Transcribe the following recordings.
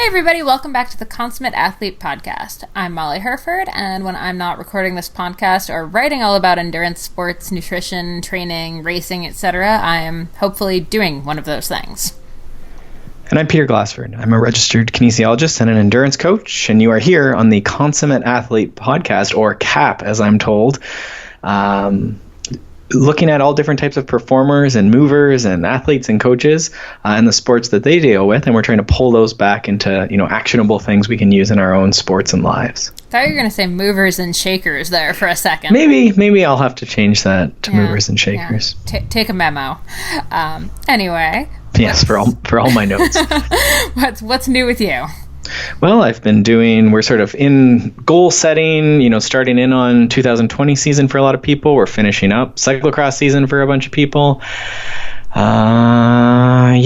everybody, welcome back to the Consummate Athlete Podcast. I'm Molly Herford, and when I'm not recording this podcast or writing all about endurance sports, nutrition, training, racing, etc., I am hopefully doing one of those things. And I'm Peter Glassford. I'm a registered kinesiologist and an endurance coach, and you are here on the Consummate Athlete Podcast, or CAP, as I'm told, looking at all different types of performers and movers and athletes and coaches and the sports that they deal with, and we're trying to pull those back into actionable things we can use in our own sports and lives. I thought you were going to say movers and shakers there for a second. Maybe I'll have to change that to movers and shakers. Yeah. Take a memo. Anyway. Yes, for all my notes. What's new with you? Well, we're sort of in goal setting, starting in on 2020 season for a lot of people. We're finishing up cyclocross season for a bunch of people. So I'm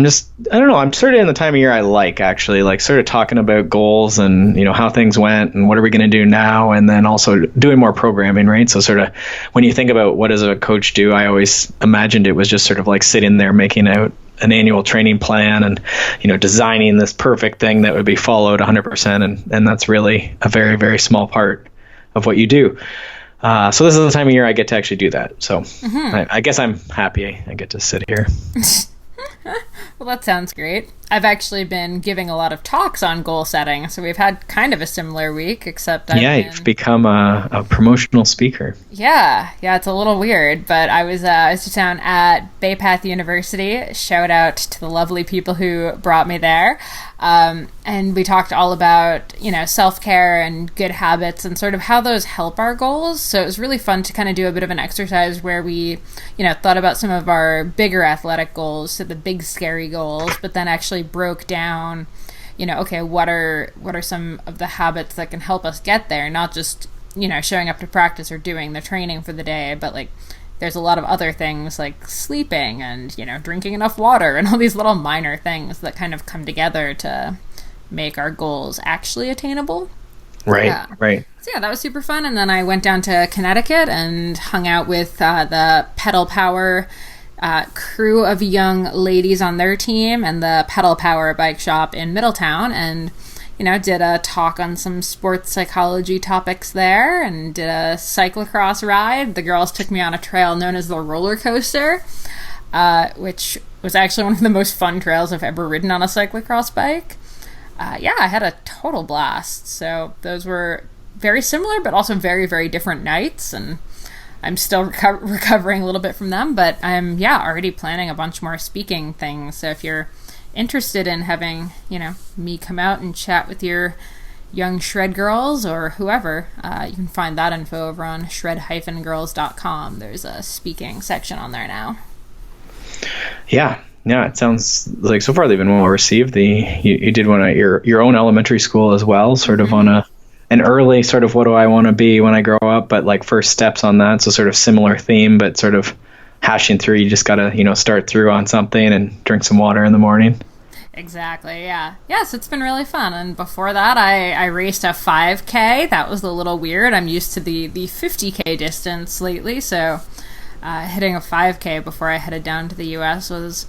sort of in the time of year I like, actually, like sort of talking about goals and, how things went and what are we going to do now, and then also doing more programming, right? So sort of when you think about what does a coach do, I always imagined it was just sort of like sitting there making out an annual training plan and, designing this perfect thing that would be followed 100%. And that's really a very, very small part of what you do. So this is the time of year I get to actually do that. So I guess I'm happy I get to sit here. Well, that sounds great. I've actually been giving a lot of talks on goal setting, so we've had kind of a similar week, except you've become a promotional speaker. Yeah, it's a little weird, but I was down at Bay Path University. Shout out to the lovely people who brought me there. And we talked all about, self-care and good habits and sort of how those help our goals. So it was really fun to kind of do a bit of an exercise where we, thought about some of our bigger athletic goals, so the big scary goals, but then actually broke down, okay, what are some of the habits that can help us get there? Not just, showing up to practice or doing the training for the day, but like there's a lot of other things like sleeping and, drinking enough water and all these little minor things that kind of come together to make our goals actually attainable. Right. So that was super fun. And then I went down to Connecticut and hung out with the Pedal Power crew of young ladies on their team and the Pedal Power bike shop in Middletown, and did a talk on some sports psychology topics there and did a cyclocross ride. The girls took me on a trail known as the roller coaster, which was actually one of the most fun trails I've ever ridden on a cyclocross bike. I had a total blast. So those were very similar, but also very, very different nights, and I'm still recovering a little bit from them, but I'm already planning a bunch more speaking things. So if you're interested in having, me come out and chat with your young shred girls or whoever, you can find that info over on shred-girls.com. There's a speaking section on there now. Yeah, it sounds like so far they've been well received. You did one at your own elementary school as well, sort of on an early sort of what do I want to be when I grow up, but like first steps on that. So sort of similar theme, but sort of hashing through. You just got to, start through on something and drink some water in the morning. Exactly, yeah. Yes, it's been really fun. And before that, I raced a 5K. That was a little weird. I'm used to the 50K distance lately, so hitting a 5K before I headed down to the U.S. was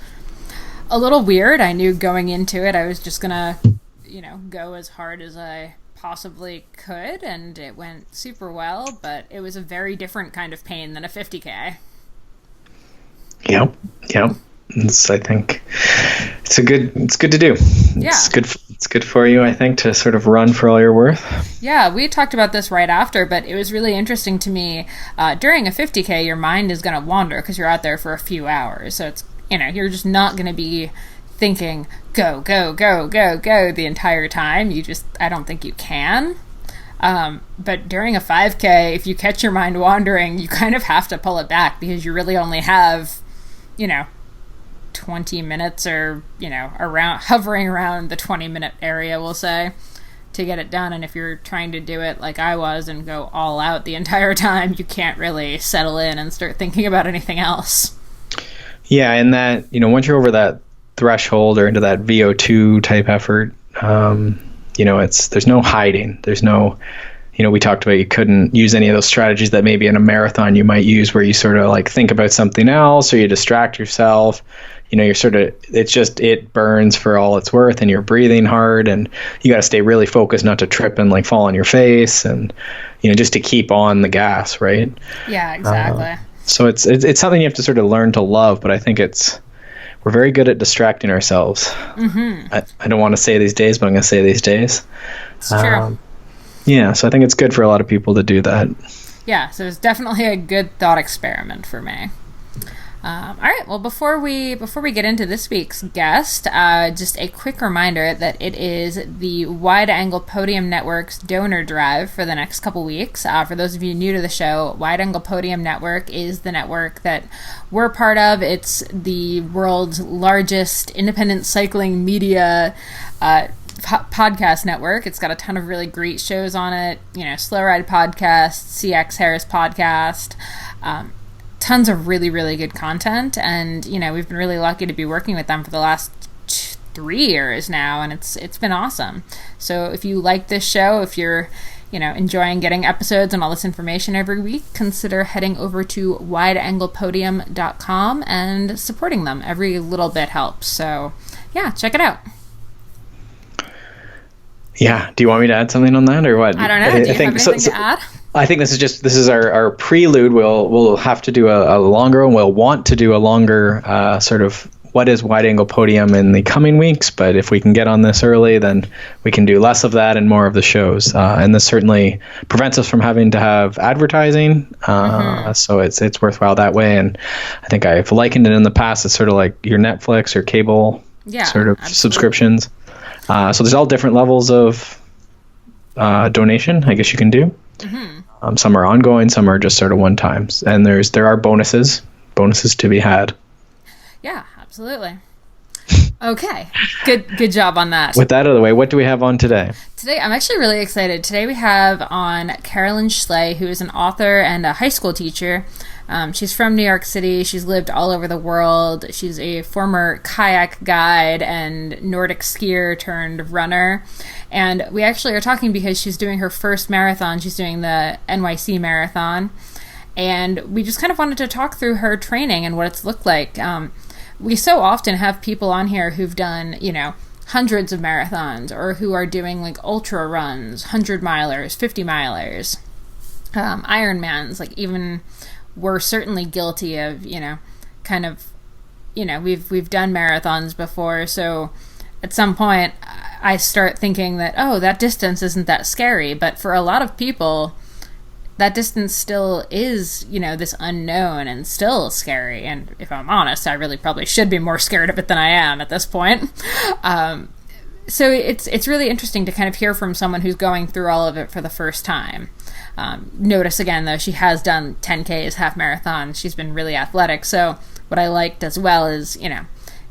a little weird. I knew going into it I was just going to, go as hard as I possibly could, and it went super well, but it was a very different kind of pain than a 50K. Yep. I think it's good to do. Yeah. It's good for you, I think, to sort of run for all you're worth. Yeah, we talked about this right after, but it was really interesting to me. During a 50K, your mind is going to wander because you're out there for a few hours. So it's, you're just not going to be thinking, go, go, go, go, go the entire time. I don't think you can. But during a 5K, if you catch your mind wandering, you kind of have to pull it back because you really only have, 20 minutes or, hovering around the 20-minute area, we'll say, to get it done. And if you're trying to do it like I was and go all out the entire time, you can't really settle in and start thinking about anything else. Yeah, and that, once you're over that threshold or into that VO2 type effort, there's no hiding. There's no, we talked about you couldn't use any of those strategies that maybe in a marathon you might use where you sort of like think about something else or you distract yourself. you're sort of, it burns for all it's worth, and you're breathing hard, and you got to stay really focused not to trip and like fall on your face, and just to keep on the gas, right? Yeah, exactly. So it's something you have to sort of learn to love, but I think we're very good at distracting ourselves. Mm-hmm. I don't want to say these days, but I'm going to say these days. It's true. Yeah, so I think it's good for a lot of people to do that. Yeah, so it's definitely a good thought experiment for me. All right, well, before we get into this week's guest, just a quick reminder that it is the Wide Angle Podium Network's donor drive for the next couple weeks. For those of you new to the show, Wide Angle Podium Network is the network that we're part of. It's the world's largest independent cycling media podcast network. It's got a ton of really great shows on it, Slow Ride Podcast, CX Harris Podcast, tons of really, really good content, and we've been really lucky to be working with them for the last 3 years now, and it's been awesome. So if you like this show, if you're enjoying getting episodes and all this information every week, consider heading over to wideanglepodium.com and supporting them. Every little bit helps. So yeah, check it out. Yeah. Do you want me to add something on that, or what? I don't know. Do you have anything to add? I think this is our prelude. We'll have to do a longer one. We'll want to do a longer sort of what is Wide Angle Podium in the coming weeks. But if we can get on this early, then we can do less of that and more of the shows. And this certainly prevents us from having to have advertising. So it's worthwhile that way. And I think I've likened it in the past. It's sort of like your Netflix or cable sort of subscriptions. So there's all different levels of donation, I guess you can do. Mm-hmm. Some are ongoing, some are just sort of one times, and there are bonuses to be had. Yeah, absolutely. Okay, good job on that. With that out of the way, what do we have on today? Today, I'm actually really excited. Today we have on Carolyn Schley, who is an author and a high school teacher. She's from New York City. She's lived all over the world. She's a former kayak guide and Nordic skier turned runner. And we actually are talking because she's doing her first marathon. She's doing the NYC marathon. And we just kind of wanted to talk through her training and what it's looked like. We so often have people on here who've done, hundreds of marathons, or who are doing like ultra runs, 100-milers, 50-milers, Ironmans, like even... We're certainly guilty of, we've done marathons before. So at some point I start thinking that, that distance isn't that scary. But for a lot of people, that distance still is, this unknown and still scary. And if I'm honest, I really probably should be more scared of it than I am at this point. So it's really interesting to kind of hear from someone who's going through all of it for the first time. Notice again, though, she has done 10Ks, half marathons. She's been really athletic. So what I liked as well is,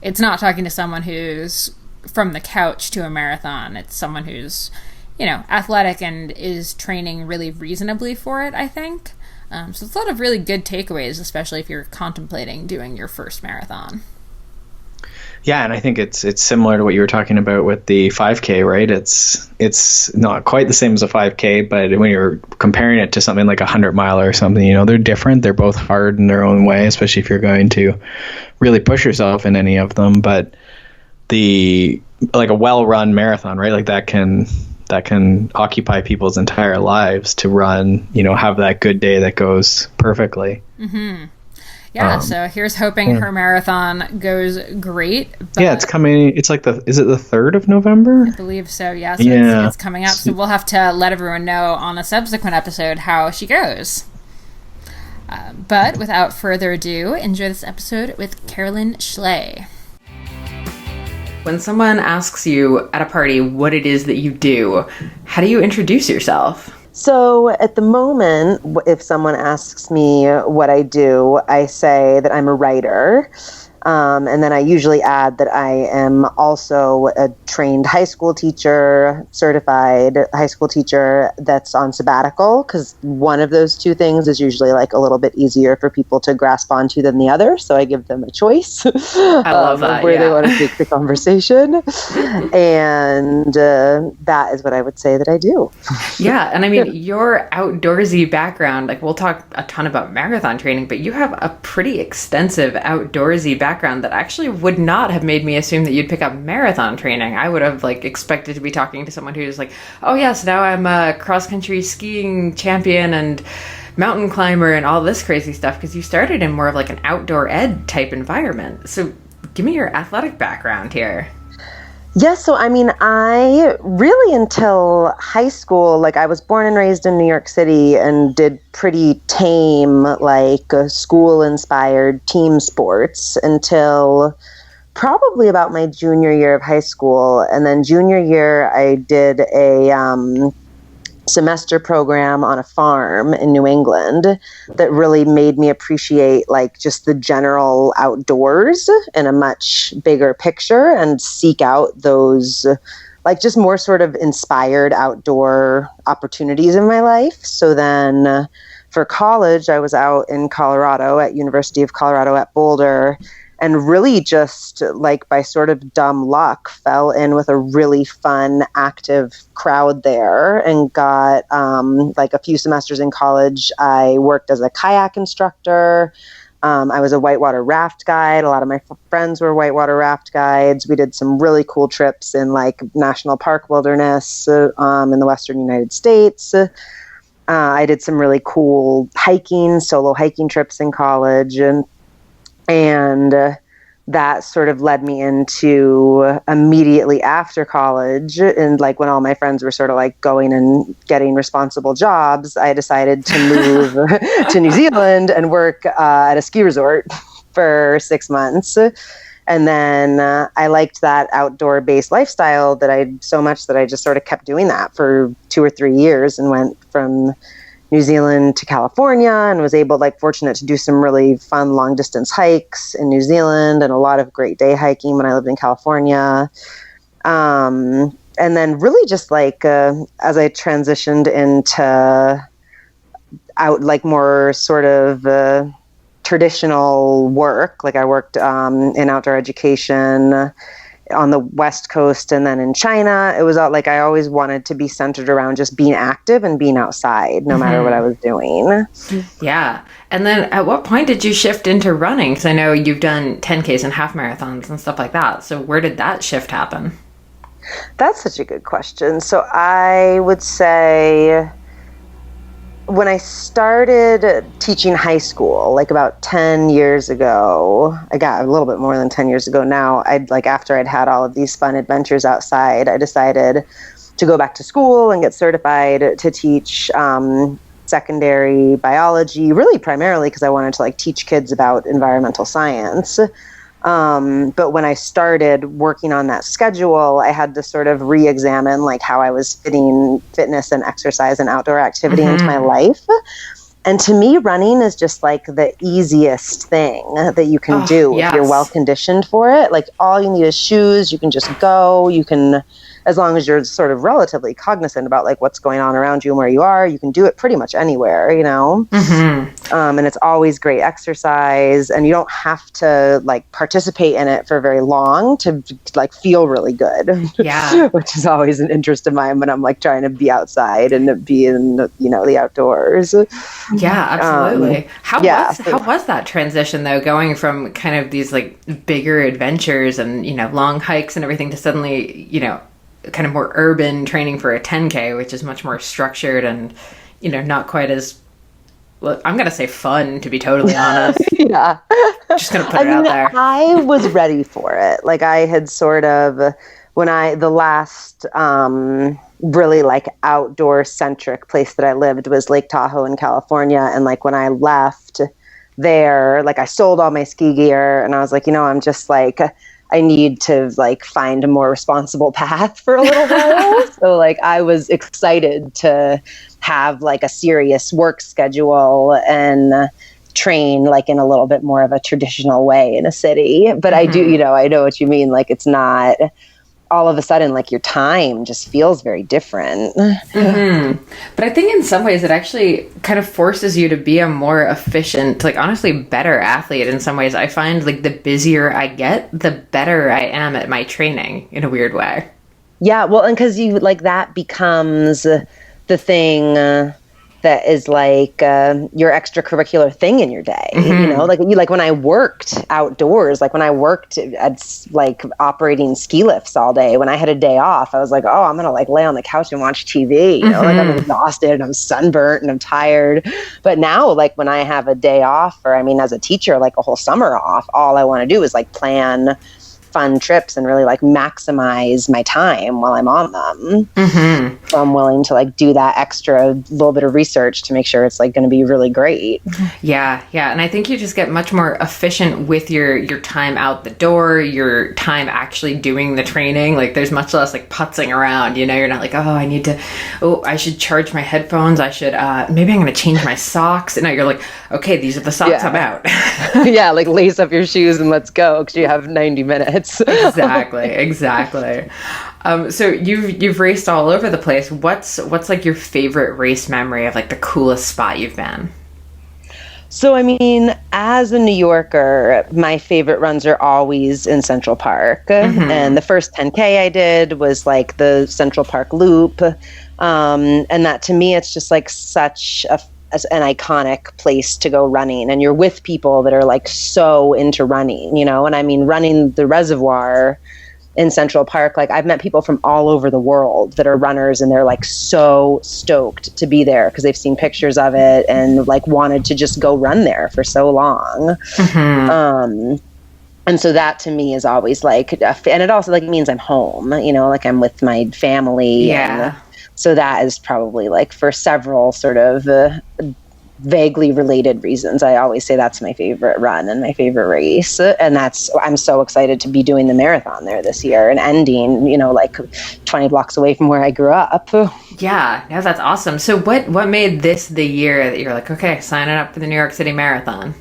it's not talking to someone who's from the couch to a marathon. It's someone who's, athletic and is training really reasonably for it, I think. So it's a lot of really good takeaways, especially if you're contemplating doing your first marathon. Yeah, and I think it's similar to what you were talking about with the 5K, right? It's not quite the same as a 5K, but when you're comparing it to something like a 100-mile or something, they're different. They're both hard in their own way, especially if you're going to really push yourself in any of them. But like a well-run marathon, right? Like that can occupy people's entire lives to run, have that good day that goes perfectly. Mm-hmm. Yeah, so here's hoping her marathon goes great. Yeah, it's coming. It's like is it the 3rd of November? I believe so, yeah. So it's coming up. So we'll have to let everyone know on a subsequent episode how she goes. But without further ado, enjoy this episode with Carolyn Schley. When someone asks you at a party what it is that you do, how do you introduce yourself? So at the moment, if someone asks me what I do, I say that I'm a writer. And then I usually add that I am also a trained high school teacher, certified high school teacher that's on sabbatical, because one of those two things is usually like a little bit easier for people to grasp onto than the other. So I give them a choice. I love that, where they want to take the conversation. And that is what I would say that I do. Yeah. And I mean, your outdoorsy background, like we'll talk a ton about marathon training, but you have a pretty extensive outdoorsy background background that actually would not have made me assume that you'd pick up marathon training. I would have like expected to be talking to someone who's like, oh yes, now I'm a cross-country skiing champion and mountain climber and all this crazy stuff, because you started in more of like an outdoor ed type environment. So give me your athletic background here. Yeah, so I mean, I really until high school, like I was born and raised in New York City and did pretty tame, like school-inspired team sports until probably about my junior year of high school. And then junior year, I did a semester program on a farm in New England that really made me appreciate like just the general outdoors in a much bigger picture and seek out those like just more sort of inspired outdoor opportunities in my life. So then for college, I was out in Colorado at University of Colorado at Boulder, and really just like by sort of dumb luck fell in with a really fun, active crowd there and got like a few semesters in college. I worked as a kayak instructor. I was a whitewater raft guide. A lot of my friends were whitewater raft guides. We did some really cool trips in like national park wilderness in the Western United States. I did some really cool hiking, solo hiking trips in college. And that sort of led me into immediately after college. And like when all my friends were sort of like going and getting responsible jobs, I decided to move to New Zealand and work at a ski resort for 6 months. And then I liked that outdoor based lifestyle so much that I just sort of kept doing that for 2 or 3 years and went from New Zealand to California and was fortunate to do some really fun long distance hikes in New Zealand and a lot of great day hiking when I lived in California. And then really just as I transitioned into more sort of traditional work, like I worked in outdoor education on the West Coast and then in China, it was I always wanted to be centered around just being active and being outside no matter what I was doing. Yeah. And then at what point did you shift into running? Because I know you've done 10Ks and half marathons and stuff like that. So where did that shift happen? That's such a good question. So I would say when I started teaching high school, about 10 years ago, I got a little bit more than 10 years ago now, after I'd had all of these fun adventures outside, I decided to go back to school and get certified to teach secondary biology, really primarily because I wanted to teach kids about environmental science. But when I started working on that schedule, I had to sort of re-examine how I was fitting fitness and exercise and outdoor activity into my life. And to me, running is just the easiest thing that you can do if you're well conditioned for it. All you need is shoes. You can just go. You can, as long as you're sort of relatively cognizant about what's going on around you and where you are, you can do it pretty much anywhere, and it's always great exercise, and you don't have to participate in it for very long to feel really good. Yeah. Which is always an interest of mine when I'm trying to be outside and be in the outdoors. Yeah, absolutely. How was that transition though, going from kind of these bigger adventures and long hikes and everything to suddenly kind of more urban training for a 10K, which is much more structured and, not quite as, I'm going to say fun, to be totally honest. Yeah. Just going to put it out there. I was ready for it. I had sort of, the last really outdoor centric place that I lived was Lake Tahoe in California. And when I left there, I sold all my ski gear and I was I'm just I need to find a more responsible path for a little while. So I was excited to have a serious work schedule and train in a little bit more of a traditional way in a city. But I do, I know what you mean. It's not all of a sudden your time just feels very different. But I think in some ways it actually kind of forces you to be a more efficient, honestly better athlete in some ways. I find the busier I get, the better I am at my training in a weird way. Yeah, well, and because you that becomes the thing that is like your extracurricular thing in your day. You know, like when I worked outdoors, like when I worked at like operating ski lifts all day, when I had a day off, I was like, oh, I'm gonna like lay on the couch and watch TV. You know, like I'm exhausted and I'm sunburnt and I'm tired. But now, like when I have a day off, or I mean, as a teacher, like a whole summer off, all I want to do is like plan fun trips and really like maximize my time while I'm on them. So I'm willing to like do that extra little bit of research to make sure it's like going to be really great. Yeah. And I think you just get much more efficient with your time out the door, your time actually doing the training. Like there's much less like putzing around, you know, you're not like, I should charge my headphones. I should, maybe I'm going to change my socks. And now you're like, okay, these are the socks I'm out. Yeah. Like lace up your shoes and let's go. 'Cause you have 90 minutes. Exactly. So you've raced all over the place. What's like your favorite race memory of like the coolest spot you've been? So, I mean, as a New Yorker, my favorite runs are always in Central Park. And the first 10K I did was like the Central Park Loop. And that to me, it's just like such an iconic place to go running, and you're with people that are like so into running, you know. And I mean, running the reservoir in Central Park, like I've met people from all over the world that are runners, and they're like so stoked to be there because they've seen pictures of it and like wanted to just go run there for so long. And so that to me is always like, and it also like means I'm home, you know, like I'm with my family. And so that is probably like for several sort of vaguely related reasons. I always say that's my favorite run and my favorite race. And I'm so excited to be doing the marathon there this year and ending, you know, like 20 blocks away from where I grew up. Yeah, that's awesome. So what made this the year that you're like, okay, signing up for the New York City Marathon?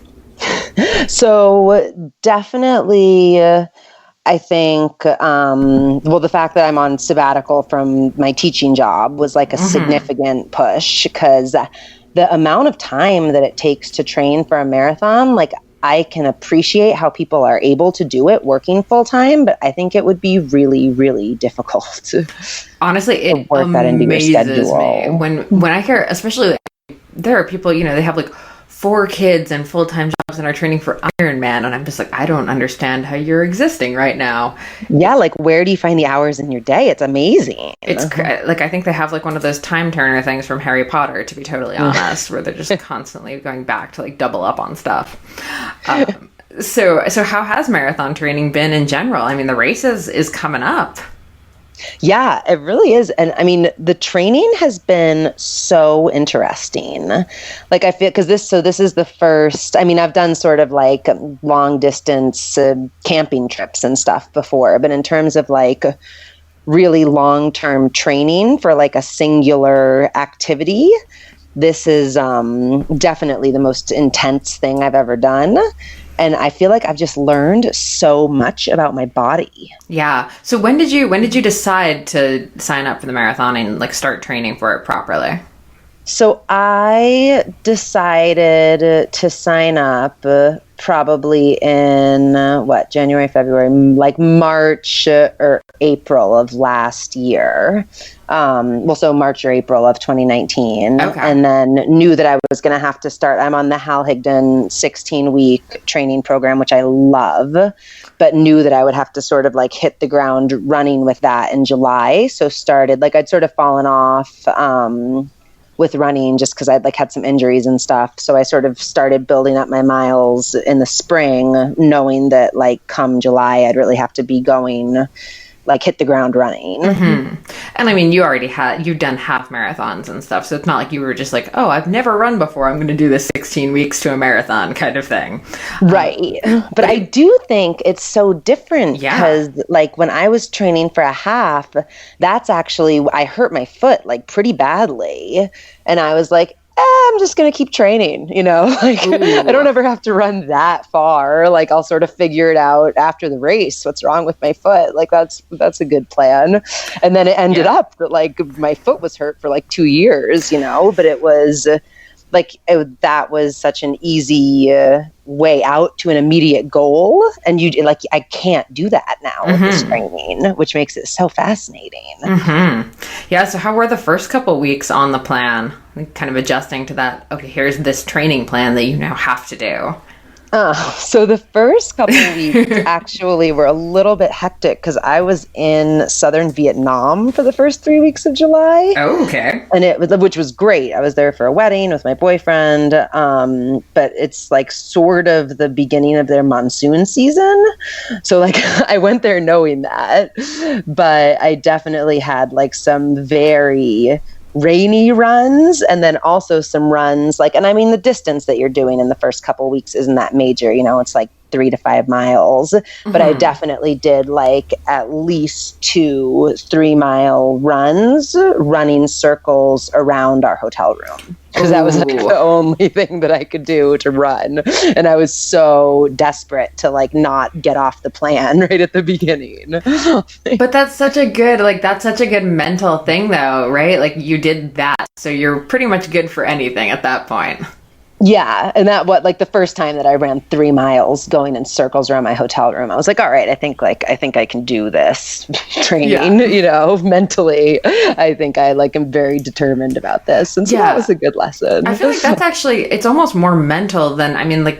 So definitely, I think, the fact that I'm on sabbatical from my teaching job was like a significant push, because the amount of time that it takes to train for a marathon, like I can appreciate how people are able to do it working full time, but I think it would be really, really difficult. Honestly, it work that into your schedule. Me when I hear, especially there are people, you know, they have like 4 kids and full-time jobs and are training for Ironman, and I'm just like, I don't understand how you're existing right now. Yeah, like where do you find the hours in your day? It's amazing. It's like I think they have like one of those time turner things from Harry Potter, to be totally honest, where they're just constantly going back to like double up on stuff. So how has marathon training been in general? I mean, the race is coming up. Yeah, it really is. And I mean, the training has been so interesting. Like I feel, because this is the first, I mean, I've done sort of like long distance camping trips and stuff before, but in terms of like really long-term training for like a singular activity, this is definitely the most intense thing I've ever done. And I feel like I've just learned so much about my body. Yeah. So when did you decide to sign up for the marathon and like start training for it properly? So I decided to sign up probably in January, February, like March or April of last year. So March or April of 2019. Okay. And then knew that I was going to have to start. I'm on the Hal Higdon 16-week training program, which I love, but knew that I would have to sort of like hit the ground running with that in July. So started, like I'd sort of fallen off with running just because I'd like had some injuries and stuff. So I sort of started building up my miles in the spring, knowing that like come July, I'd really have to be going, like hit the ground running. And I mean, you've done half marathons and stuff. So it's not like you were just like, oh, I've never run before, I'm going to do this 16 weeks to a marathon kind of thing. Right. But I do think it's so different because like when I was training for a half, that's actually, I hurt my foot like pretty badly. And I was like, I'm just going to keep training, you know, like I don't ever have to run that far. Like I'll sort of figure it out after the race, what's wrong with my foot. Like that's a good plan. And then it ended up that like my foot was hurt for like 2 years, you know, but it was that was such an easy way out to an immediate goal. And I can't do that now with this training, which makes it so fascinating. Yeah. So how were the first couple weeks on the plan? Kind of adjusting to that. Okay, here's this training plan that you now have to do. So the first couple of weeks actually were a little bit hectic because I was in southern Vietnam for the first 3 weeks of July. Oh, okay. And which was great. I was there for a wedding with my boyfriend. But it's like sort of the beginning of their monsoon season. So like I went there knowing that, but I definitely had like some very rainy runs, and then also some runs and I mean the distance that you're doing in the first couple of weeks isn't that major, it's like 3 to 5 miles, but I definitely did like at least 2-3 mile runs, running circles around our hotel room, because that was like the only thing that I could do to run, and I was so desperate to like not get off the plan right at the beginning. But that's such a good mental thing though, right? Like you did that, so you're pretty much good for anything at that point. Yeah. And the first time that I ran 3 miles going in circles around my hotel room, I was like, all right, I think I can do this training, mentally. I think I am very determined about this. And so that was a good lesson. I feel like that's actually, it's almost more mental than,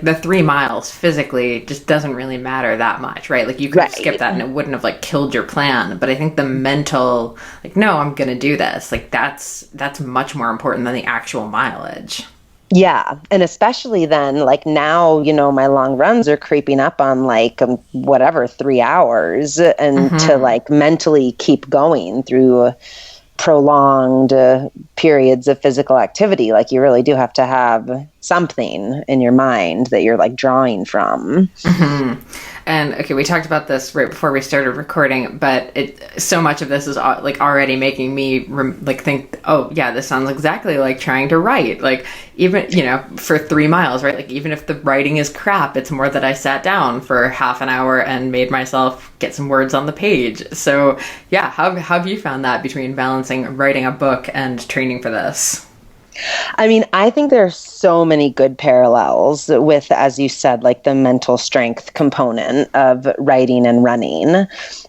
the 3 miles physically just doesn't really matter that much, right? Like you could skip that and it wouldn't have killed your plan. But I think the mental, no, I'm going to do this. That's much more important than the actual mileage. Yeah. And especially then, now, my long runs are creeping up on 3 hours, and to mentally keep going through prolonged periods of physical activity, you really do have to have something in your mind that you're drawing from. And okay, we talked about this right before we started recording, but so much of this is already making me think, oh yeah, this sounds exactly like trying to write. Even, for 3 miles, right? Even if the writing is crap, it's more that I sat down for half an hour and made myself get some words on the page. So yeah, how have you found that between balancing writing a book and training for this? I think there are so many good parallels with, as you said, the mental strength component of writing and running.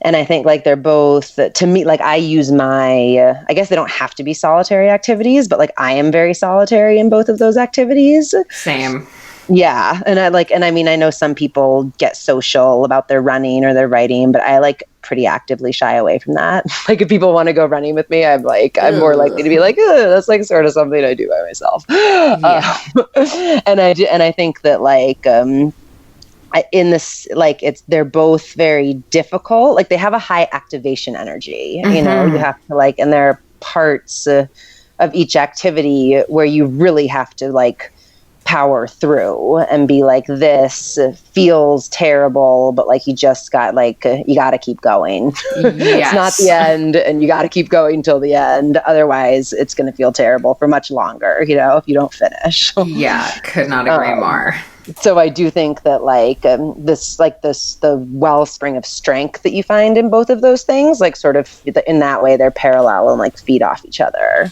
And I think they're both, to me, I use I guess they don't have to be solitary activities, but I am very solitary in both of those activities. Same. Yeah. And I know some people get social about their running or their writing, but I pretty actively shy away from that. If people want to go running with me, I'm more likely to be that's sort of something I do by myself. Yeah. And I think that in this, they're both very difficult. They have a high activation energy, you have to and there are parts of each activity where you really have to power through and be this feels terrible, but you just got you got to keep going. Yes. It's not the end, and you got to keep going till the end, otherwise it's going to feel terrible for much longer, if you don't finish. Yeah, could not agree more. So I do think that the wellspring of strength that you find in both of those things, sort of in that way, they're parallel and feed off each other,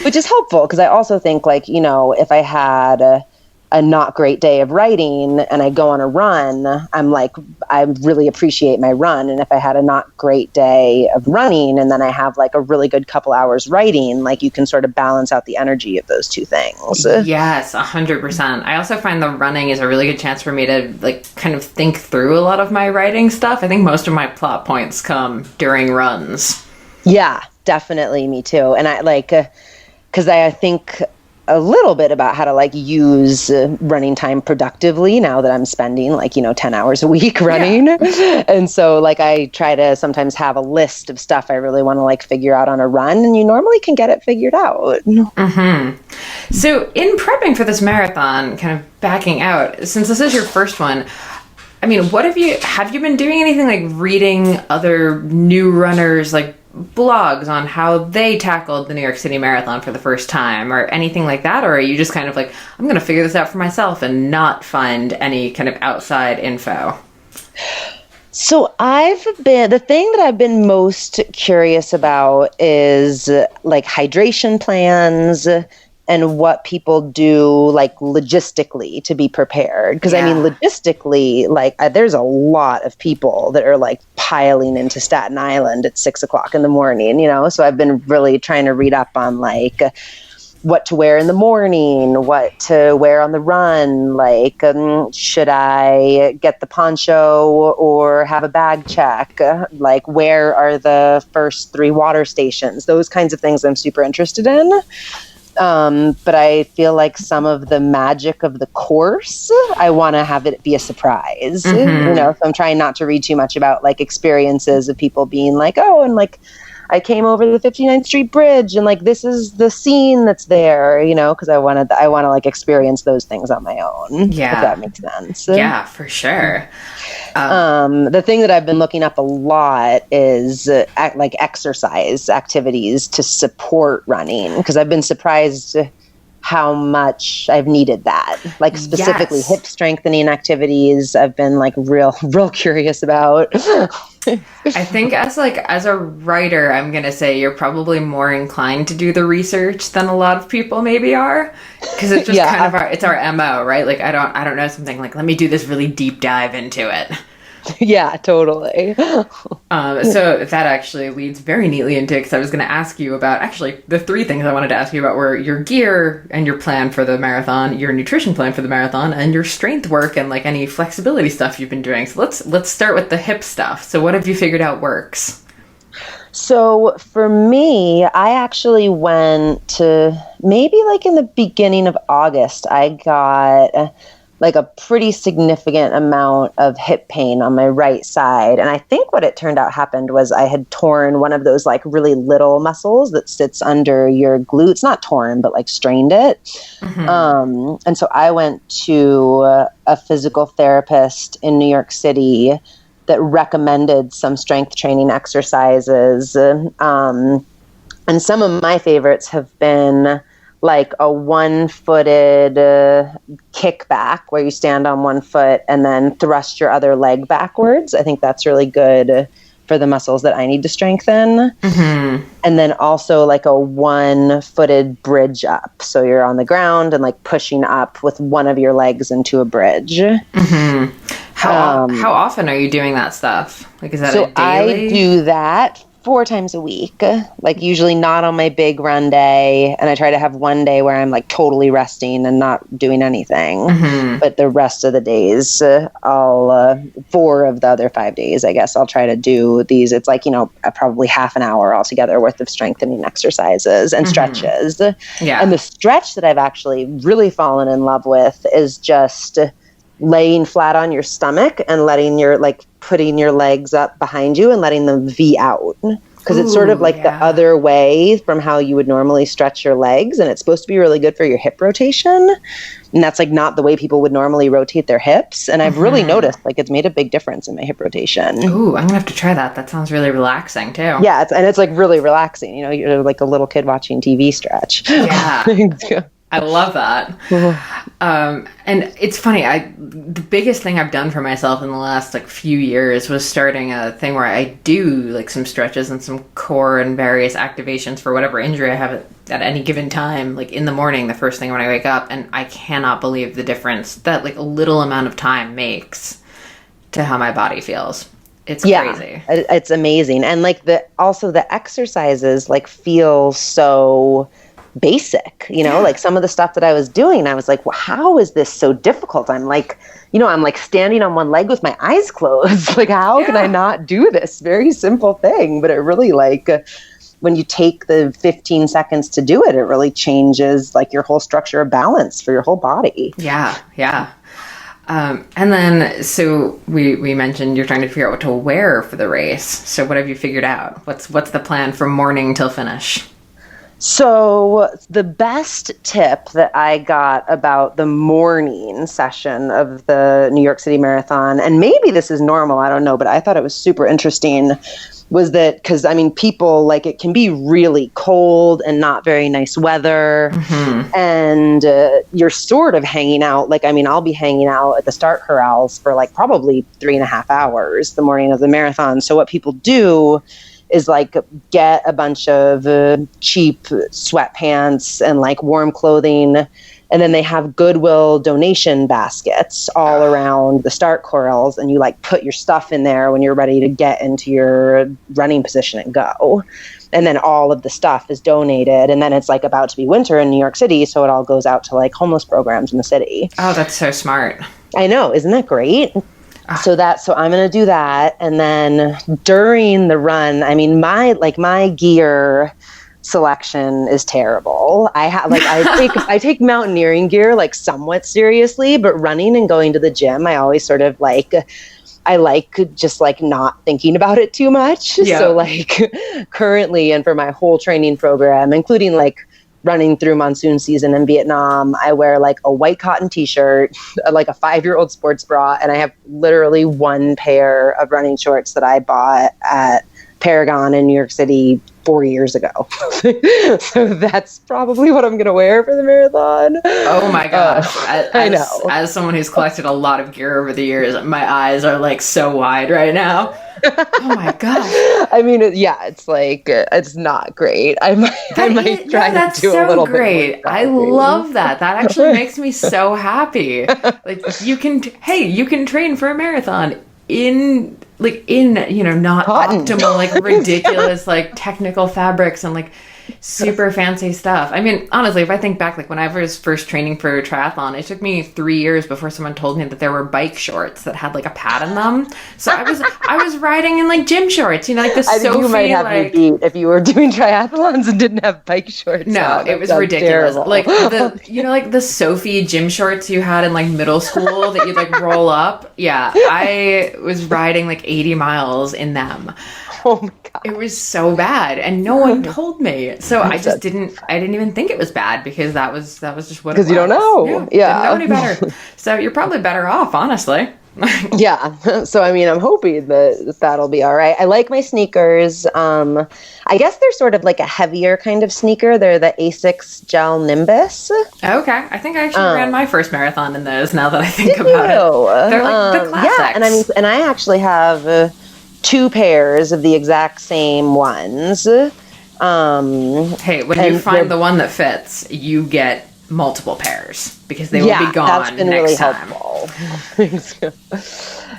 which is helpful. Because I also think if I had a not great day of writing and I go on a run, I really appreciate my run. And if I had a not great day of running and then I have a really good couple hours writing, you can sort of balance out the energy of those two things. Yes, 100%. I also find the running is a really good chance for me to kind of think through a lot of my writing stuff. I think most of my plot points come during runs. Yeah, definitely. Me too. And because I think a little bit about how to use running time productively now that I'm spending 10 hours a week running. Yeah. And so I try to sometimes have a list of stuff I really want to figure out on a run, and you normally can get it figured out. So in prepping for this marathon, kind of backing out, since this is your first one, what have you been doing anything reading other new runners, blogs on how they tackled the New York City Marathon for the first time or anything like that? Or are you just kind of I'm going to figure this out for myself and not find any kind of outside info? So the thing that I've been most curious about is hydration plans and what people do like logistically to be prepared. Because I mean, logistically, like there's a lot of people that are like piling into Staten Island at 6 o'clock in the morning, you know? So I've been really trying to read up on like what to wear in the morning, what to wear on the run, like should I get the poncho or have a bag check, like where are the first 3 water stations, those kinds of things I'm super interested in. But I feel like some of the magic of the course, I want to have it be a surprise, you know, so I'm trying not to read too much about like experiences of people being like, oh, and like I came over the 59th Street Bridge and like this is the scene that's there, you know, because I want to like experience those things on my own. Yeah, if that makes sense. Yeah, for sure. The thing that I've been looking up a lot is like exercise activities to support running, because I've been surprised how much I've needed that, like specifically hip strengthening activities. I've been like real curious about. I think as a writer, I'm going to say you're probably more inclined to do the research than a lot of people maybe are, because it's just kind of it's our MO, right? Like I don't know something like, let me do this really deep dive into it. Yeah, totally. So that actually leads very neatly into, because I was going to ask you about, actually, the 3 things I wanted to ask you about were your gear and your plan for the marathon, your nutrition plan for the marathon, and your strength work and like any flexibility stuff you've been doing. So let's start with the hip stuff. So what have you figured out works? So for me, I actually went to maybe like in the beginning of August, I got like a pretty significant amount of hip pain on my right side. And I think what it turned out happened was I had torn one of those like really little muscles that sits under your glutes, not torn, but like strained it. And so I went to a physical therapist in New York City that recommended some strength training exercises. And some of my favorites have been like a one-footed kickback where you stand on one foot and then thrust your other leg backwards. I think that's really good for the muscles that I need to strengthen. And then also like a one-footed bridge up. So you're on the ground and like pushing up with one of your legs into a bridge. How often are you doing that stuff? Like, is that a daily? I do that 4 times a week, like usually not on my big run day. And I try to have one day where I'm like totally resting and not doing anything. But the rest of the days, I'll, 4 of the other 5 days, I guess I'll try to do these. It's like, you know, probably half an hour altogether worth of strengthening exercises and stretches. And the stretch that I've actually really fallen in love with is just laying flat on your stomach and letting your, like, putting your legs up behind you and letting them V out. Because it's sort of like the other way from how you would normally stretch your legs. And it's supposed to be really good for your hip rotation. And that's like not the way people would normally rotate their hips. And I've really noticed like it's made a big difference in my hip rotation. Ooh, I'm gonna have to try that. That sounds really relaxing too. Yeah, it's like really relaxing. You know, you're like a little kid watching TV stretch. Yeah. I love that. And it's funny, the biggest thing I've done for myself in the last like few years was starting a thing where I do like some stretches and some core and various activations for whatever injury I have at any given time, like in the morning, the first thing when I wake up. And I cannot believe the difference that like a little amount of time makes to how my body feels. It's crazy. It's amazing. And like the exercises like feel so basic, you know, like some of the stuff that I was doing, I was like, well, how is this so difficult? I'm like, you know, I'm like standing on one leg with my eyes closed. Like, how can I not do this very simple thing? But it really like, when you take the 15 seconds to do it, it really changes like your whole structure of balance for your whole body. Yeah. And then, so we mentioned you're trying to figure out what to wear for the race. So what have you figured out? What's the plan from morning till finish? So the best tip that I got about the morning session of the New York City Marathon, and maybe this is normal, I don't know, but I thought it was super interesting, was that, because I mean, people, like, it can be really cold and not very nice weather, and you're sort of hanging out, like, I mean, I'll be hanging out at the start corrals for like probably 3.5 hours the morning of the marathon. So what people do is like get a bunch of cheap sweatpants and like warm clothing. And then they have Goodwill donation baskets all around the start course, and you like put your stuff in there when you're ready to get into your running position and go. And then all of the stuff is donated. And then it's like about to be winter in New York City, so it all goes out to like homeless programs in the city. Oh, that's so smart. I know. Isn't that great? So I'm going to do that. And then during the run, I mean, my gear selection is terrible. I take mountaineering gear like somewhat seriously, but running and going to the gym, I always sort of I like just like not thinking about it too much. Yeah. So like currently and for my whole training program, including like running through monsoon season in Vietnam, I wear like a white cotton t-shirt, like a 5-year-old sports bra, and I have literally one pair of running shorts that I bought at Paragon in New York City 4 years ago. So that's probably what I'm going to wear for the marathon. Oh my gosh. I know. As someone who's collected a lot of gear over the years, my eyes are like so wide right now. Oh my gosh. I mean, it's like, it's not great. I might try to do a little great. bit more. I love that. That actually makes me so happy. Like you can train for a marathon in not cotton. Optimal, like ridiculous, like technical fabrics and like super fancy stuff. I mean, honestly, if I think back, like when I was first training for a triathlon, it took me 3 years before someone told me that there were bike shorts that had like a pad in them. So I was riding in like gym shorts, like the Sophie. I think you might have me beat if you were doing triathlons and didn't have bike shorts. No, it was ridiculous. Terrible. Like the Sophie gym shorts you had in like middle school that you'd like roll up. Yeah, I was riding like 80 miles in them. Oh my God. It was so bad and no one told me. So I didn't even think it was bad because that was just what it was. Because you don't know. Yeah. Didn't know any better. So you're probably better off, honestly. Yeah. So, I mean, I'm hoping that that'll be all right. I like my sneakers. I guess they're sort of like a heavier kind of sneaker. They're the Asics Gel Nimbus. Okay. I think I actually ran my first marathon in those now that I think about it. They're like the classics. Yeah. And I actually have 2 pairs of the exact same ones. Hey, when you find the one that fits, you get multiple pairs because they will be gone that's been next really time. Helpful.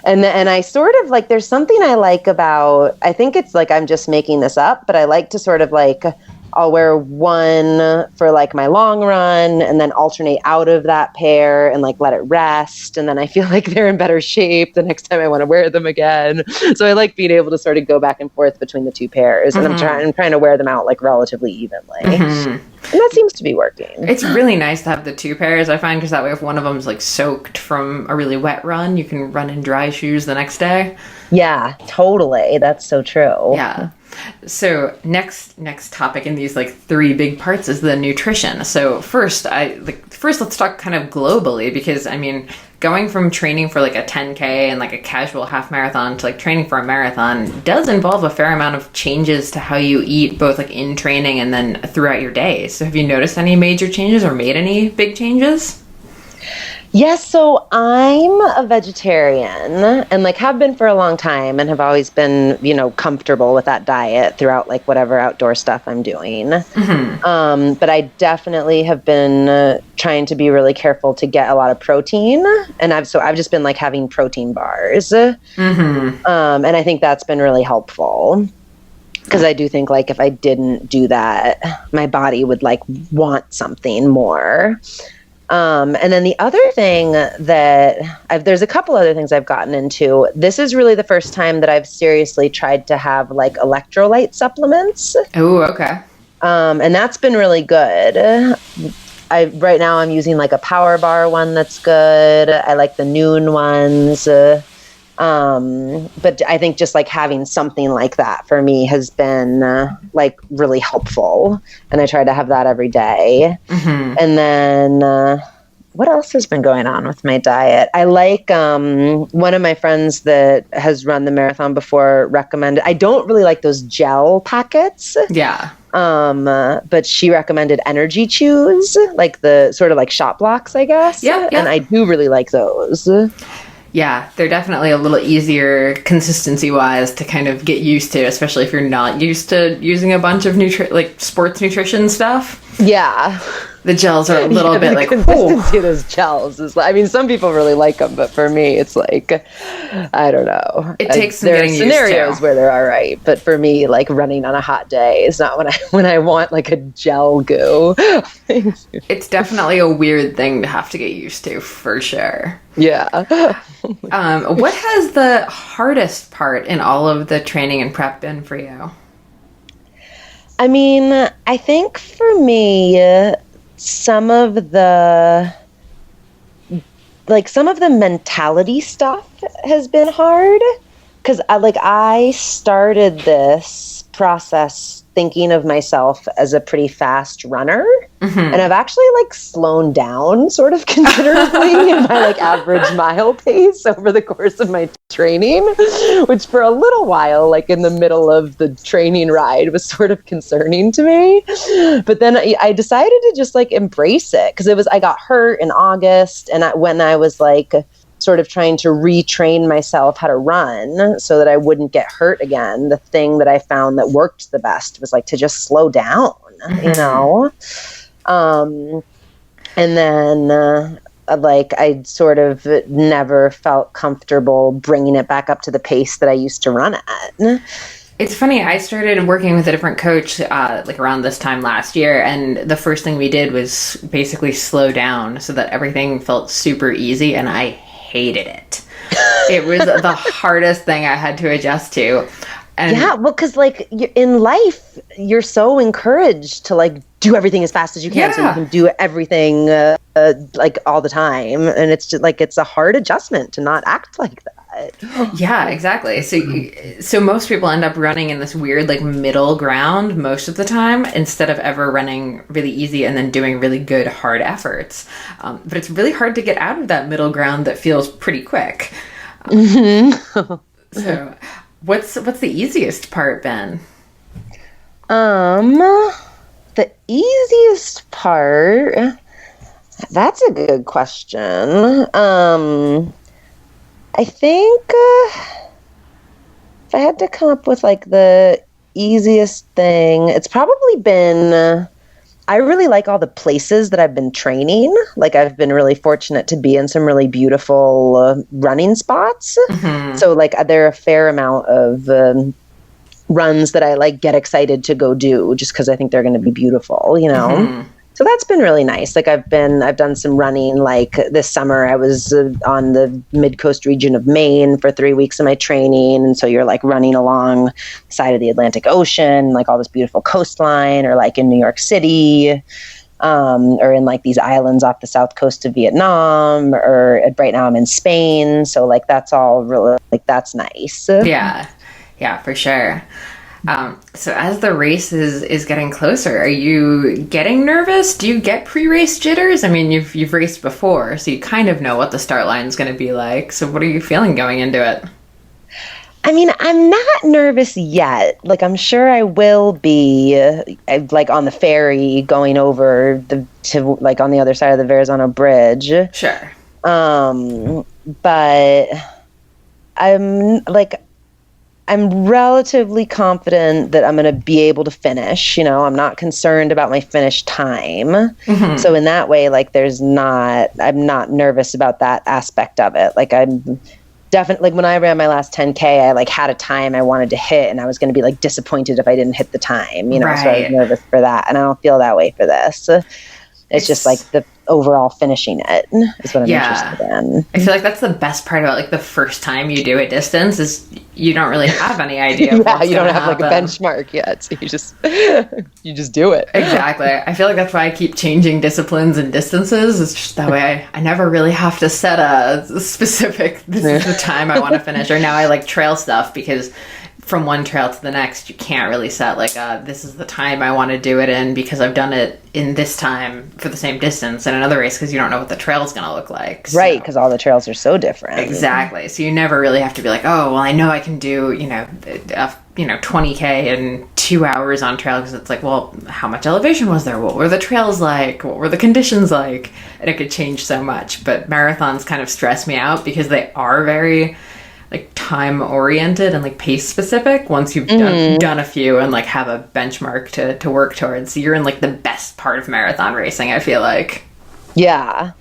And I sort of like, there's something I like about, I think it's like, I'm just making this up, but I like to sort of like, I'll wear one for like my long run and then alternate out of that pair and like let it rest. And then I feel like they're in better shape the next time I want to wear them again. So I like being able to sort of go back and forth between the 2 pairs. And I'm trying to wear them out like relatively evenly. And that seems to be working. It's really nice to have the 2 pairs, I find, because that way if one of them is like soaked from a really wet run, you can run in dry shoes the next day. Yeah, totally. That's so true. Yeah. So next topic in these like 3 big parts is the nutrition. So first let's talk kind of globally, because I mean, going from training for like a 10K and like a casual half marathon to like training for a marathon does involve a fair amount of changes to how you eat, both like in training and then throughout your day. So have you noticed any major changes or made any big changes? Yes, so I'm a vegetarian and like have been for a long time and have always been, comfortable with that diet throughout like whatever outdoor stuff I'm doing. But I definitely have been trying to be really careful to get a lot of protein, and I've just been like having protein bars. And I think that's been really helpful. Because I do think like if I didn't do that, my body would like want something more. And then the other thing there's a couple other things I've gotten into. This is really the first time that I've seriously tried to have like electrolyte supplements. Oh, okay. And that's been really good. Right now I'm using like a Power Bar one that's good. I like the Noon ones. But I think just like having something like that for me has been like really helpful. And I try to have that every day. And then what else has been going on with my diet? I like one of my friends that has run the marathon before recommended, I don't really like those gel packets. Yeah. But she recommended energy chews, like the sort of like shot blocks, I guess. Yeah. And I do really like those. Yeah, they're definitely a little easier consistency-wise to kind of get used to, especially if you're not used to using a bunch of sports nutrition stuff. Yeah. The gels are a little bit like, consistency of those gels is, I mean, some people really like them, but for me, it's like, I don't know. It takes some getting used to. There are scenarios where they're all right, but for me, like running on a hot day is not when I want like a gel goo. It's definitely a weird thing to have to get used to, for sure. Yeah. What has the hardest part in all of the training and prep been for you? I mean, I think for me, some of the mentality stuff has been hard, because I started this process thinking of myself as a pretty fast runner, and I've actually slowed down sort of considerably in my average mile pace over the course of my training, which for a little while, in the middle of the training ride, was sort of concerning to me. But then I decided to just embrace it, because I got hurt in August, and when I was sort of trying to retrain myself how to run so that I wouldn't get hurt again, the thing that I found that worked the best was to just slow down, you know? And then I sort of never felt comfortable bringing it back up to the pace that I used to run at. It's funny, I started working with a different coach around this time last year, and the first thing we did was basically slow down so that everything felt super easy, and I hated it. It was the hardest thing I had to adjust to. And yeah, well, because in life, you're so encouraged to do everything as fast as you can, so you can do everything all the time, and it's just it's a hard adjustment to not act like that. Yeah, exactly. So most people end up running in this weird middle ground most of the time, instead of ever running really easy and then doing really good hard efforts. But it's really hard to get out of that middle ground that feels pretty quick. So what's the easiest part, Ben? The easiest part, that's a good question. I think if I had to come up with the easiest thing, it's probably been, I really like all the places that I've been training. I've been really fortunate to be in some really beautiful running spots. So there are a fair amount of runs that I get excited to go do, just because I think they're going to be beautiful, you know? So that's been really nice. I've done some running. This summer, I was on the mid-coast region of Maine for 3 weeks of my training. And so you're running along the side of the Atlantic Ocean, all this beautiful coastline, or in New York City, or in these islands off the south coast of Vietnam, or right now I'm in Spain. So that's all really, that's nice. Yeah, for sure. So as the race is getting closer, are you getting nervous? Do you get pre-race jitters? I mean, you've raced before, so you kind of know what the start line is going to be like. So what are you feeling going into it? I mean, I'm not nervous yet. I'm sure I will be, on the ferry going over to on the other side of the Verrazano Bridge. Sure. But I'm relatively confident that I'm going to be able to finish. You know, I'm not concerned about my finish time. So in that way, I'm not nervous about that aspect of it. I'm definitely, when I ran my last 10K, I had a time I wanted to hit, and I was going to be disappointed if I didn't hit the time, you know, so I was nervous for that. And I don't feel that way for this. It's just the overall finishing it is what I'm interested in. I feel that's the best part about the first time you do a distance is you don't really have any idea. You don't have a benchmark yet, so you just do it. Exactly. I feel that's why I keep changing disciplines and distances. It's just that way I never really have to set a specific, this is the time I want to finish. Or now I trail stuff, because from one trail to the next, you can't really set this is the time I want to do it in, because I've done it in this time for the same distance in another race, because you don't know what the trail's going to look like. So. Right, because all the trails are so different. Exactly. So you never really have to be oh, well, I know I can do, 20K in 2 hours on trail, because it's like, well, how much elevation was there? What were the trails like? What were the conditions like? And it could change so much. But marathons kind of stress me out because they are very like time oriented and like pace specific. Once you've done a few and like have a benchmark to work towards, you're in like the best part of marathon racing, I feel like. Yeah.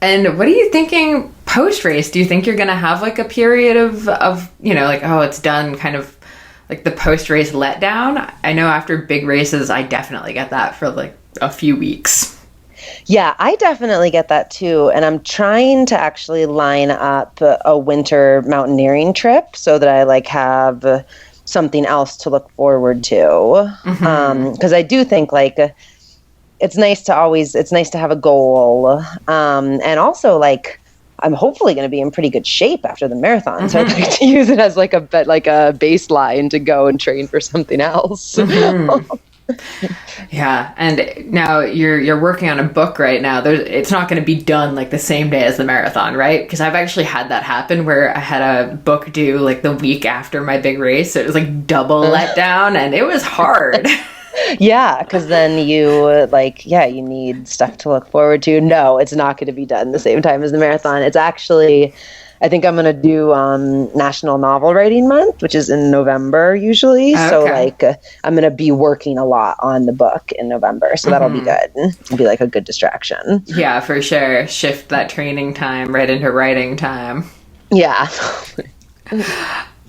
And what are you thinking post-race? Do you think you're going to have like a period of like, oh, it's done, kind of like the post-race letdown? I know after big races, I definitely get that for like a few weeks. Yeah, I definitely get that too. And I'm trying to actually line up a winter mountaineering trip so that I like have something else to look forward to. Because I do think like it's nice to have a goal. And also like, I'm hopefully going to be in pretty good shape after the marathon. So I'd like to use it as like a baseline to go and train for something else. Yeah. And now you're working on a book right now. It's not going to be done like the same day as the marathon, right? Because I've actually had that happen where I had a book due like the week after my big race. So it was like double letdown and it was hard. Yeah, because then you you need stuff to look forward to. No, it's not going to be done the same time as the marathon. It's actually, I think I'm going to do National Novel Writing Month, which is in November usually. Okay. So like I'm going to be working a lot on the book in November. So that'll be good. It'll be like a good distraction. Yeah, for sure. Shift that training time right into writing time. Yeah.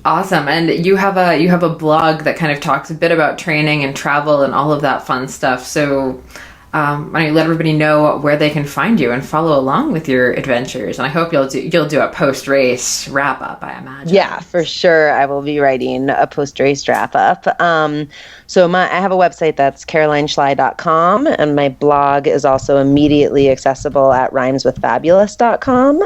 Awesome. And you have a blog that kind of talks a bit about training and travel and all of that fun stuff. So why don't you let everybody know where they can find you and follow along with your adventures? And I hope you'll do a post-race wrap-up, I imagine. Yeah, for sure. I will be writing a post-race wrap-up. So I have a website that's carolinschley.com, and my blog is also immediately accessible at rhymeswithfabulous.com.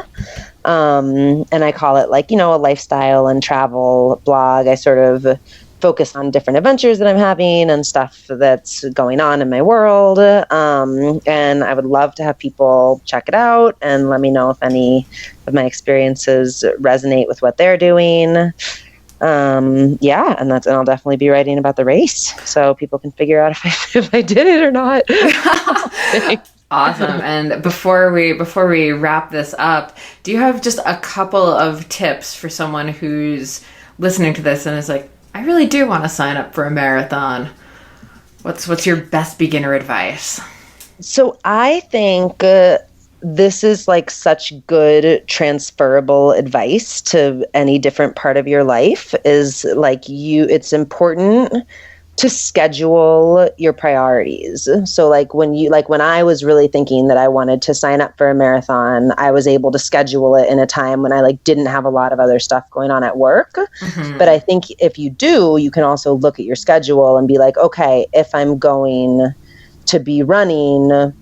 And I call it like, a lifestyle and travel blog. I sort of focus on different adventures that I'm having and stuff that's going on in my world. And I would love to have people check it out and let me know if any of my experiences resonate with what they're doing. And I'll definitely be writing about the race so people can figure out if I did it or not. Awesome. And before we wrap this up, do you have just a couple of tips for someone who's listening to this and is like, I really do want to sign up for a marathon? What's your best beginner advice? So I think this is like such good transferable advice to any different part of your life. Is like it's important to schedule your priorities. So like when I was really thinking that I wanted to sign up for a marathon, I was able to schedule it in a time when I like didn't have a lot of other stuff going on at work. But I think if you do, you can also look at your schedule and be like, okay, if I'm going to be running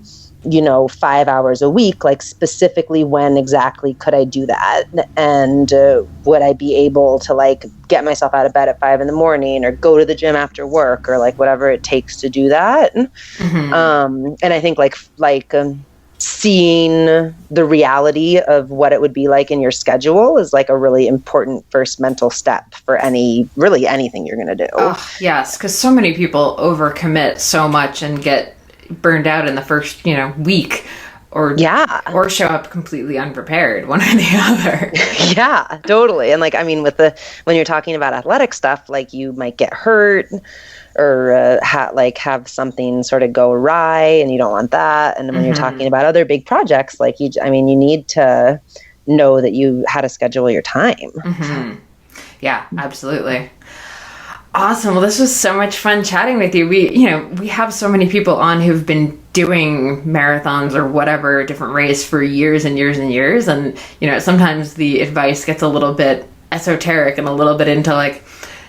5 hours a week, like specifically when exactly could I do that? And would I be able to like get myself out of bed at 5 a.m. or go to the gym after work or like whatever it takes to do that? And I think seeing the reality of what it would be like in your schedule is like a really important first mental step for anything you're going to do. Oh, yes, because so many people overcommit so much and get burned out in the first, week or show up completely unprepared, one or the other. Yeah, totally. And when you're talking about athletic stuff, like you might get hurt or have something sort of go awry and you don't want that. And when you're talking about other big projects, like you need to know that how to schedule your time. Yeah, absolutely. Awesome. Well, this was so much fun chatting with you. We have so many people on who've been doing marathons or whatever different race for years and years and years. And, sometimes the advice gets a little bit esoteric and a little bit into like,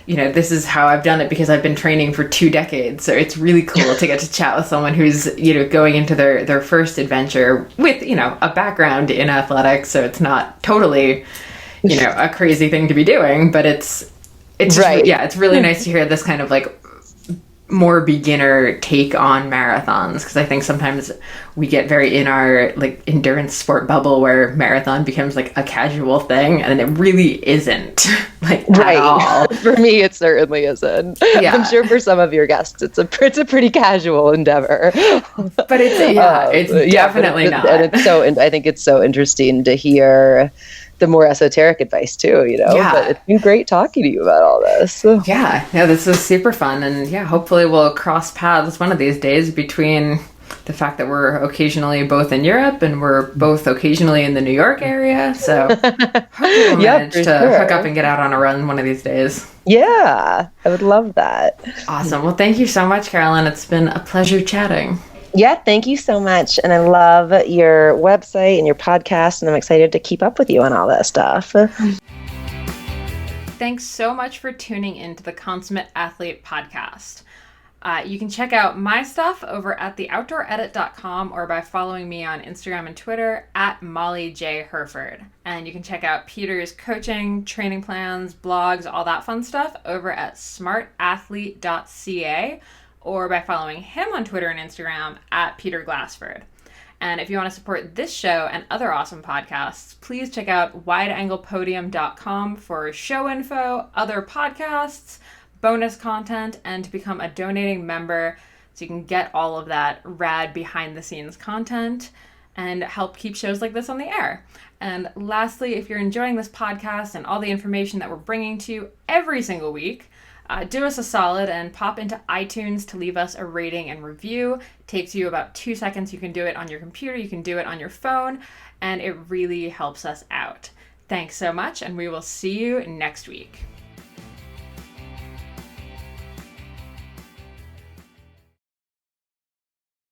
this is how I've done it because I've been training for 2 decades. So it's really cool to get to chat with someone who's, going into their first adventure with, a background in athletics. So it's not totally, a crazy thing to be doing, but it's right. It's really nice to hear this kind of like more beginner take on marathons, because I think sometimes we get very in our like endurance sport bubble where marathon becomes like a casual thing, and it really isn't like at all. For me, it certainly isn't. Yeah. I'm sure for some of your guests, it's a pretty casual endeavor. But it's definitely not. And I think it's so interesting to hear the more esoteric advice too, but it's been great talking to you about all this. Yeah, this was super fun. And hopefully we'll cross paths one of these days between the fact that we're occasionally both in Europe and we're both occasionally in the New York area. So hopefully we'll manage to hook up and get out on a run one of these days. Yeah, I would love that. Awesome. Well, thank you so much, Carolyn. It's been a pleasure chatting. Yeah, thank you so much. And I love your website and your podcast, and I'm excited to keep up with you on all that stuff. Thanks so much for tuning into the Consummate Athlete podcast. You can check out my stuff over at theoutdooredit.com or by following me on Instagram and Twitter at Molly J. Herford. And you can check out Peter's coaching, training plans, blogs, all that fun stuff over at smartathlete.ca. or by following him on Twitter and Instagram at Peter Glassford. And if you want to support this show and other awesome podcasts, please check out wideanglepodium.com for show info, other podcasts, bonus content, and to become a donating member so you can get all of that rad behind-the-scenes content and help keep shows like this on the air. And lastly, if you're enjoying this podcast and all the information that we're bringing to you every single week, do us a solid and pop into iTunes to leave us a rating and review. It takes you about 2 seconds. You can do it on your computer, you can do it on your phone, and it really helps us out. Thanks so much, and we will see you next week.